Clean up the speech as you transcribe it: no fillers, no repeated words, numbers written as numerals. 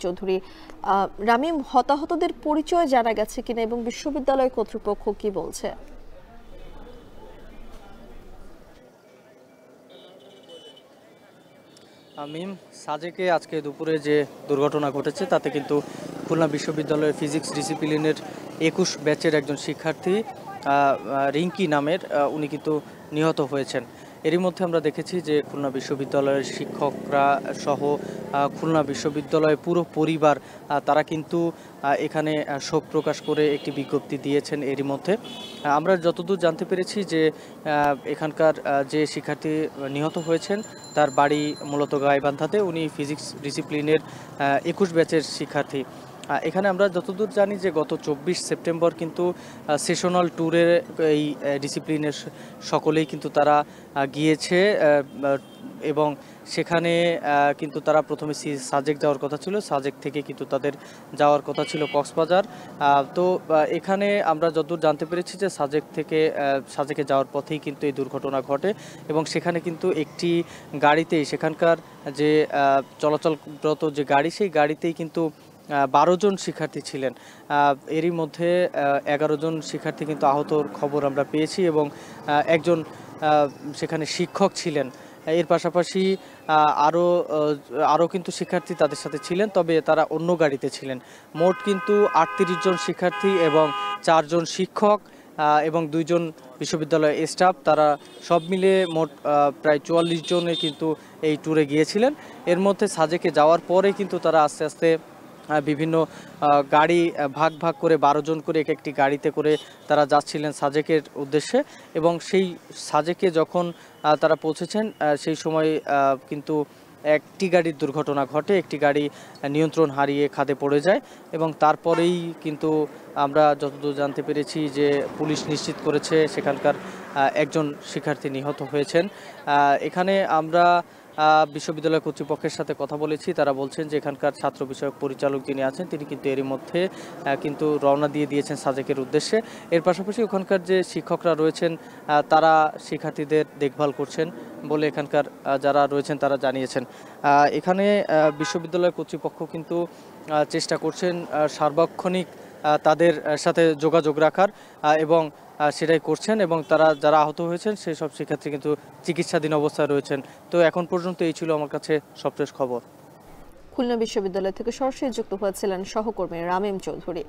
চৌধুরী, রামিম, হতাহতদের পরিচয় জানা গেছে কিনা এবং বিশ্ববিদ্যালয় কর্তৃপক্ষ কি বলছে? মিম, সাজেকে আজকে দুপুরে যে দুর্ঘটনা ঘটেছে তাতে কিন্তু খুলনা বিশ্ববিদ্যালয়ের ফিজিক্স ডিসিপ্লিনের 21 ব্যাচের একজন শিক্ষার্থী রিঙ্কি নামের উনি কিন্তু নিহত হয়েছেন। এরই মধ্যে আমরা দেখেছি যে খুলনা বিশ্ববিদ্যালয়ের শিক্ষকরা সহ খুলনা বিশ্ববিদ্যালয়ের পুরো পরিবার তারা কিন্তু এখানে শোক প্রকাশ করে একটি বিজ্ঞপ্তি দিয়েছেন। এরই মধ্যে আমরা যতদূর জানতে পেরেছি যে এখানকার যে শিক্ষার্থী নিহত হয়েছেন তার বাড়ি মূলত গাইবান্ধাতে, উনি ফিজিক্স ডিসিপ্লিনের 21 ব্যাচের শিক্ষার্থী। এখানে আমরা যতদূর জানি যে গত 24 সেপ্টেম্বর কিন্তু সেশনাল ট্যুরে এই ডিসিপ্লিনের সকলেই কিন্তু তারা গিয়েছে এবং সেখানে কিন্তু তারা প্রথমে সাজেক যাওয়ার কথা ছিল, সাজেক থেকে কিন্তু তাদের যাওয়ার কথা ছিল কক্সবাজার। তো এখানে আমরা যতদূর জানতে পেরেছি যে সাজেকে যাওয়ার পথেই কিন্তু এই দুর্ঘটনা ঘটে এবং সেখানে কিন্তু একটি গাড়িতেই সেখানকার যে চলাচলরত যে গাড়ি সেই গাড়িতেই কিন্তু 12 জন শিক্ষার্থী ছিলেন। এরই মধ্যে 11 জন শিক্ষার্থী কিন্তু আহতর খবর আমরা পেয়েছি এবং একজন সেখানে শিক্ষক ছিলেন। এর পাশাপাশি আরও কিন্তু শিক্ষার্থী তাদের সাথে ছিলেন, তবে তারা অন্য গাড়িতে ছিলেন। মোট কিন্তু 38 জন শিক্ষার্থী এবং 4 জন শিক্ষক এবং 2 জন বিশ্ববিদ্যালয়ের স্টাফ, তারা সব মিলে মোট প্রায় 44 জনে কিন্তু এই ট্যুরে গিয়েছিলেন। এর মধ্যে সাজেকে যাওয়ার পরে কিন্তু তারা আস্তে আস্তে বিভিন্ন গাড়ি ভাগ ভাগ করে 12 জন করে একটি গাড়িতে করে তারা যাচ্ছিলেন সাজেকের উদ্দেশ্যে এবং সেই সাজেকে যখন তারা পৌঁছেছেন সেই সময় কিন্তু একটি গাড়ির দুর্ঘটনা ঘটে, একটি গাড়ি নিয়ন্ত্রণ হারিয়ে খাদে পড়ে যায় এবং তারপরেই কিন্তু আমরা যতদূর জানতে পেরেছি যে পুলিশ নিশ্চিত করেছে সেখানকার একজন শিক্ষার্থী নিহত হয়েছেন। এখানে আমরা বিশ্ববিদ্যালয় কর্তৃপক্ষের সাথে কথা বলেছি, তারা বলছেন যে এখানকার ছাত্র বিষয়ক পরিচালক যিনি আছেন তিনি কিন্তু এরই মধ্যে কিন্তু রওনা দিয়ে দিয়েছেন সাজেকের উদ্দেশ্যে। এর পাশাপাশি ওখানকার যে শিক্ষকরা রয়েছেন তারা শিক্ষার্থীদের দেখভাল করছেন বলে এখানকার যারা রয়েছেন তারা জানিয়েছেন। এখানে বিশ্ববিদ্যালয় কর্তৃপক্ষ কিন্তু চেষ্টা করছেন সার্বক্ষণিক তাদের সাথে যোগাযোগ রাখার এবং সেটাই করছেন এবং তারা যারা আহত হয়েছেন সেই সব শিক্ষার্থী কিন্তু চিকিৎসাধীন অবস্থায় রয়েছেন। তো এখন পর্যন্ত এই ছিল আমার কাছে সবশেষ খবর। খুলনা বিশ্ববিদ্যালয় থেকে সরাসরি যুক্ত হয়েছিলেন সহকর্মী রামিম চৌধুরী।